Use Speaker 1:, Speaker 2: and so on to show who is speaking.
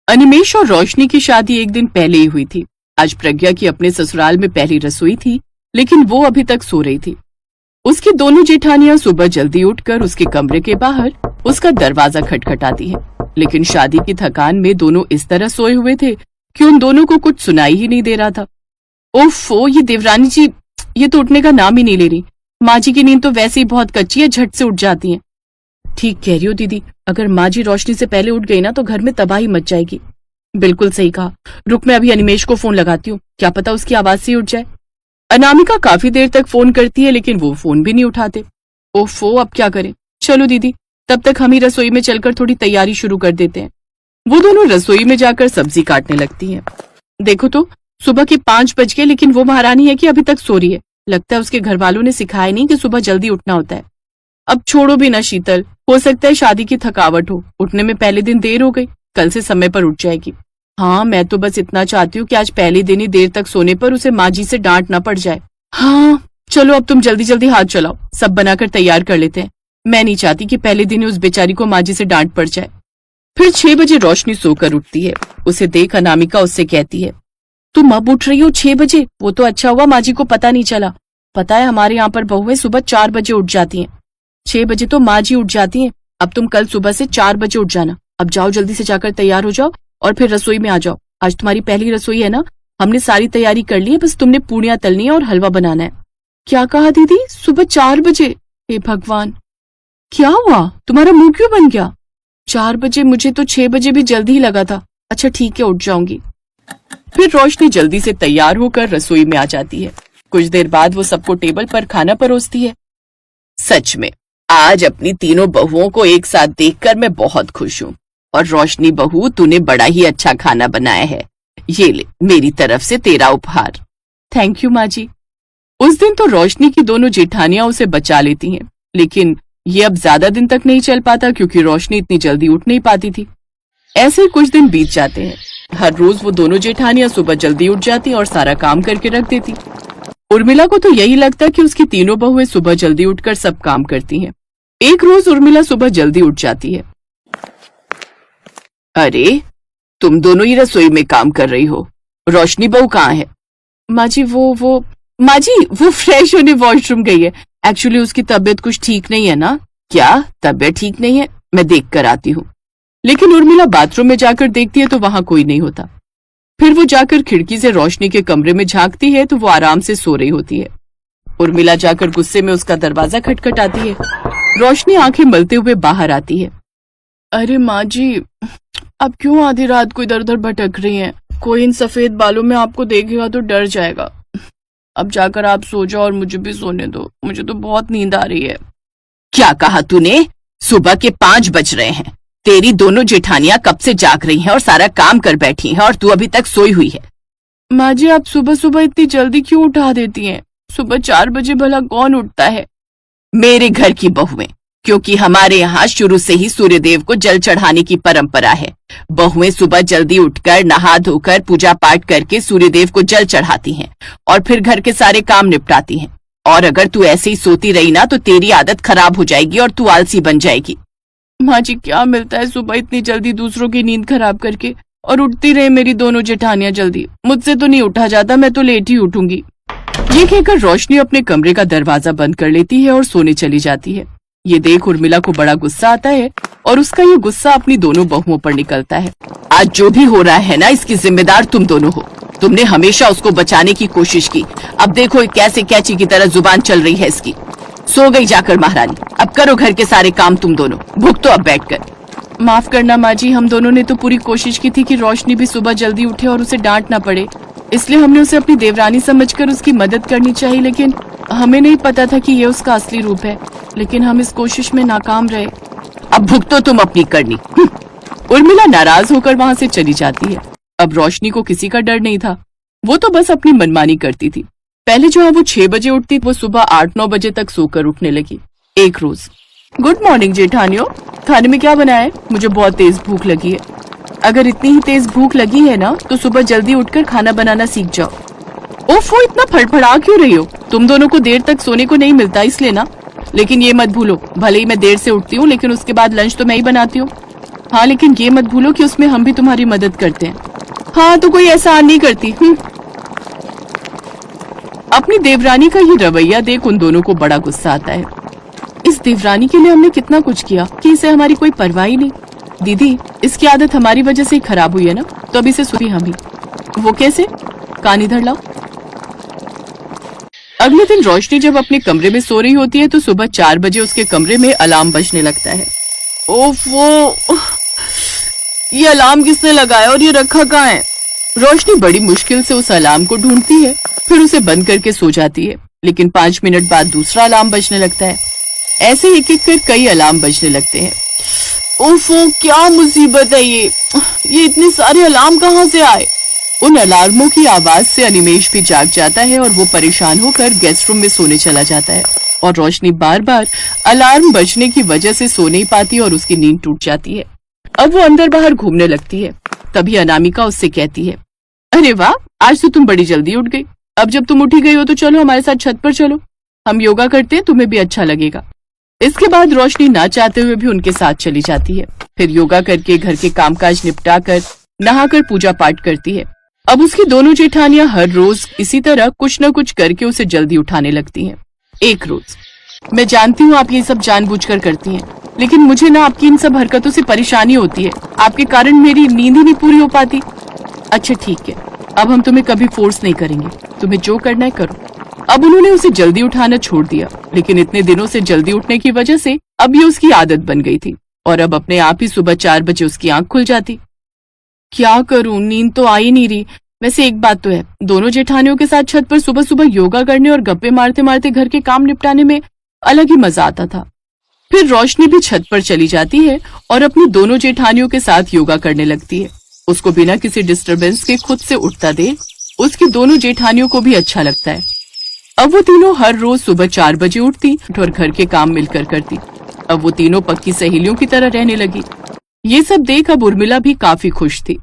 Speaker 1: अनिमेश और रोशनी की शादी एक दिन पहले ही हुई थी। आज प्रज्ञा की अपने ससुराल में पहली रसोई थी, लेकिन वो अभी तक सो रही थी। उसकी दोनों जेठानियां सुबह जल्दी उठकर उसके कमरे के बाहर उसका दरवाजा खटखटाती हैं, लेकिन शादी की थकान में दोनों इस तरह सोए हुए थे कि उन दोनों को कुछ सुनाई ही नहीं दे रहा था। ओफो, ये देवरानी जी ये तो उठने का नाम ही नहीं ले रही। माँ जी की नींद तो वैसे ही बहुत कच्ची है, झट से उठ जाती है। ठीक कह रही हो दीदी, अगर माँ जी रोशनी से पहले उठ गई ना तो घर में तबाही मच जाएगी। बिल्कुल सही कहा। रुक, मैं अभी अनिमेश को फोन लगाती हूँ, क्या पता उसकी आवाज से उठ जाए। अनामिका काफी देर तक फोन करती है, लेकिन वो फोन भी नहीं उठाते। ओफो, अब क्या करें। चलो दीदी, तब तक हम ही रसोई में चलकर थोड़ी तैयारी शुरू कर देते हैं। वो दोनों रसोई में जाकर सब्जी काटने लगती हैं। देखो तो, सुबह के 5 बज गए, लेकिन वो महारानी है कि अभी तक सो रही है। लगता है उसके घर वालों ने सिखाया नहीं कि सुबह जल्दी उठना होता है। अब छोड़ो भी ना शीतल, हो सकता है शादी की थकावट हो, उठने में पहले दिन देर हो गई, कल से समय पर उठ जाएगी। हाँ, मैं तो बस इतना चाहती हूँ कि आज पहले दिन ही देर तक सोने पर उसे माँ जी से डांट ना पड़ जाए। हाँ चलो, अब तुम जल्दी जल्दी हाथ चलाओ, सब बनाकर तैयार कर लेते हैं। मैं नहीं चाहती कि पहले दिन ही उस बेचारी को माँ जी से डांट पड़ जाए। फिर 6 बजे रोशनी सोकर उठती है। उसे देख अनामिका उससे कहती है, तुम अब उठ रही हो 6 बजे? वो तो अच्छा हुआ माँ जी को पता नहीं चला। पता है हमारे यहाँ पर बहुएं सुबह 4 बजे उठ जाती हैं। 6 बजे तो माँ जी उठ जाती हैं। अब तुम कल सुबह से 4 बजे उठ जाना। अब जाओ, जल्दी से जाकर तैयार हो जाओ और फिर रसोई में आ जाओ। आज तुम्हारी पहली रसोई है ना, हमने सारी तैयारी कर ली है, बस तुमने पूड़ियां तलनी है और हलवा बनाना है। क्या कहा दीदी? सुबह 4 बजे? हे भगवान, क्या हुआ? तुम्हारा मुंह क्यों बन गया? 4 बजे? मुझे तो 6 बजे भी जल्दी ही लगा था। अच्छा ठीक है, उठ जाऊंगी। फिर रोशनी जल्दी से तैयार होकर रसोई में आ जाती है। कुछ देर बाद वो सबको टेबल पर खाना परोसती है। सच में आज अपनी तीनों बहुओं को एक साथ देखकर मैं बहुत खुश हूँ। और रोशनी बहू, तूने बड़ा ही अच्छा खाना बनाया है। ये ले, मेरी तरफ से तेरा उपहार। थैंक यू माँ जी। उस दिन तो रोशनी की दोनों जेठानियां उसे बचा लेती हैं, लेकिन ये अब ज्यादा दिन तक नहीं चल पाता क्योंकि रोशनी इतनी जल्दी उठ नहीं पाती थी। ऐसे ही कुछ दिन बीत जाते हैं। हर रोज वो दोनों जेठानियां सुबह जल्दी उठ जाती और सारा काम करके रख देती। उर्मिला को तो यही लगता कि उसकी तीनों बहुएं सुबह जल्दी उठकर सब काम करती हैं। एक रोज उर्मिला सुबह जल्दी उठ जाती है। अरे, तुम दोनों ही रसोई में काम कर रही हो, रोशनी बहू कहाँ है? माँ जी माँ जी वो फ्रेश होने वॉशरूम गई है। एक्चुअली उसकी तबीयत कुछ ठीक नहीं है ना। क्या तबीयत ठीक नहीं है? मैं देख कर आती हूँ। लेकिन उर्मिला बाथरूम में जाकर देखती है तो वहां कोई नहीं होता। फिर वो जाकर खिड़की से रोशनी के कमरे में झांकती है तो वो आराम से सो रही होती है। उर्मिला जाकर गुस्से में उसका दरवाजा खटखटाती है। रोशनी आंखें मलते हुए बाहर आती है। अरे माँ जी, अब क्यों आधी रात को इधर उधर भटक रही हैं? कोई इन सफेद बालों में आपको देखेगा तो डर जाएगा। अब जाकर आप सो जाओ और मुझे भी सोने दो, मुझे तो बहुत नींद आ रही है। क्या कहा तूने? सुबह के 5 बज रहे हैं। तेरी दोनों जेठानियां कब से जाग रही हैं और सारा काम कर बैठी हैं और तू अभी तक सोई हुई है। माँ जी, आप सुबह सुबह इतनी जल्दी क्यों उठा देती हैं? सुबह 4 बजे भला कौन उठता है? मेरे घर की बहुएं, क्योंकि हमारे यहाँ शुरू से ही सूर्यदेव को जल चढ़ाने की परंपरा है। बहुएं सुबह जल्दी उठकर नहा धोकर पूजा पाठ करके सूर्यदेव को जल चढ़ाती हैं और फिर घर के सारे काम निपटाती हैं। और अगर तू ऐसे ही सोती रही ना तो तेरी आदत खराब हो जाएगी और तू आलसी बन जाएगी। माँ जी, क्या मिलता है सुबह इतनी जल्दी दूसरों की नींद खराब करके, और उठती रहे मेरी दोनों जेठानियां जल्दी। मुझसे तो नहीं उठा जाता, मैं तो लेट ही उठूंगी। ये कहकर रोशनी अपने कमरे का दरवाजा बंद कर लेती है और सोने चली जाती है। ये देख उर्मिला को बड़ा गुस्सा आता है और उसका ये गुस्सा अपनी दोनों बहुओं पर निकलता है। आज जो भी हो रहा है ना, इसकी जिम्मेदार तुम दोनों हो। तुमने हमेशा उसको बचाने की कोशिश की। अब देखो कैसे कैची की तरह जुबान चल रही है इसकी। सो गई जाकर महारानी। अब करो घर के सारे काम तुम दोनों, भुगतो अब बैठकर। माफ करना माँ जी, हम दोनों ने तो पूरी कोशिश की थी कि रोशनी भी सुबह जल्दी उठे और उसे डांट ना पड़े, इसलिए हमने उसे अपनी देवरानी समझकर उसकी मदद करनी चाहिए, लेकिन हमें नहीं पता था कि ये उसका असली रूप है। लेकिन हम इस कोशिश में नाकाम रहे। अब भुगतो तुम अपनी करनी। उर्मिला नाराज होकर वहाँ से चली जाती है। अब रोशनी को किसी का डर नहीं था, वो तो बस अपनी मनमानी करती थी। पहले जो है वो 6 बजे उठती, वो सुबह 8-9 बजे तक सोकर उठने लगी। एक रोज, गुड मॉर्निंग जेठानियों, खाने में क्या बनाया है? मुझे बहुत तेज भूख लगी है। अगर इतनी ही तेज भूख लगी है ना तो सुबह जल्दी उठकर खाना बनाना सीख जाओ। ओफो, इतना फड़फड़ा क्यों रही हो? तुम दोनों को देर तक सोने को नहीं मिलता इसलिए ना। लेकिन ये मत भूलो, भले ही मैं देर से उठती हूँ लेकिन उसके बाद लंच तो मैं ही बनाती हूँ। हाँ, लेकिन ये मत भूलो कि उसमें हम भी तुम्हारी मदद करते हैं। हाँ, तो कोई एहसान नहीं करती। अपनी देवरानी का ये रवैया देख उन दोनों को बड़ा गुस्सा आता है। इस देवरानी के लिए हमने कितना कुछ किया कि इसे हमारी कोई परवाह ही नहीं। दीदी, इसकी आदत हमारी वजह से ही खराब हुई है ना, तो अब इसे सुधी हम ही। वो कैसे? कान इधर लाओ। अगले दिन रोशनी जब अपने कमरे में सो रही होती है तो सुबह 4 बजे उसके कमरे में अलार्म बजने लगता है। ओफो, ये अलार्म किसने लगाया और ये रखा कहाँ है? रोशनी बड़ी मुश्किल से उस अलार्म को ढूंढती है, फिर उसे बंद करके सो जाती है। लेकिन 5 मिनट बाद दूसरा अलार्म बजने लगता है। ऐसे एक एक कर कई अलार्म बजने लगते हैं। ओफो, क्या मुसीबत है ये इतने सारे अलार्म कहाँ से आए? उन अलार्मों की आवाज से अनिमेश भी जाग जाता है और वो परेशान होकर गेस्ट रूम में सोने चला जाता है। और रोशनी बार बार अलार्म बजने की वजह से सो नहीं पाती और उसकी नींद टूट जाती है। अब वो अंदर बाहर घूमने लगती है। तभी अनामिका उससे कहती है, अरे वाह, आज तो तुम बड़ी जल्दी उठ गई। अब जब तुम उठी गई हो तो चलो हमारे साथ छत पर चलो, हम योगा करते हैं, तुम्हें भी अच्छा लगेगा। इसके बाद रोशनी ना चाहते हुए भी उनके साथ चली जाती है। फिर योगा करके घर के कामकाज निपटा कर नहाकर पूजा पाठ करती है। अब उसकी दोनों जेठानियां हर रोज इसी तरह कुछ न कुछ करके उसे जल्दी उठाने लगती हैं। एक रोज, मैं जानती हूँ आप ये सब जानबूझकर करती हैं, लेकिन मुझे ना आपकी इन सब हरकतों से परेशानी होती है। आपके कारण मेरी नींद ही नहीं पूरी हो पाती। अच्छा ठीक है, अब हम तुम्हें कभी फोर्स नहीं करेंगे, तुम्हें जो करना है करो। अब उन्होंने उसे जल्दी उठाना छोड़ दिया, लेकिन इतने दिनों से जल्दी उठने की वजह से अब ये उसकी आदत बन गई थी और अब अपने आप ही सुबह 4 बजे उसकी आंख खुल जाती। क्या करूं, नींद तो आ ही नहीं रही। वैसे एक बात तो है, दोनों जेठानियों के साथ छत पर सुबह सुबह योगा करने और गप्पे मारते मारते घर के काम निपटाने में अलग ही मजा आता था। फिर रोशनी भी छत पर चली जाती है और अपनी दोनों जेठानियों के साथ योगा करने लगती है। उसको बिना किसी डिस्टरबेंस के खुद से उठता देख उसकी दोनों जेठानियों को भी अच्छा लगता है। अब वो तीनों हर रोज सुबह 4 बजे उठती और घर के काम मिलकर करती। अब वो तीनों पक्की सहेलियों की तरह रहने लगी। ये सब देख अब उर्मिला भी काफी खुश थी।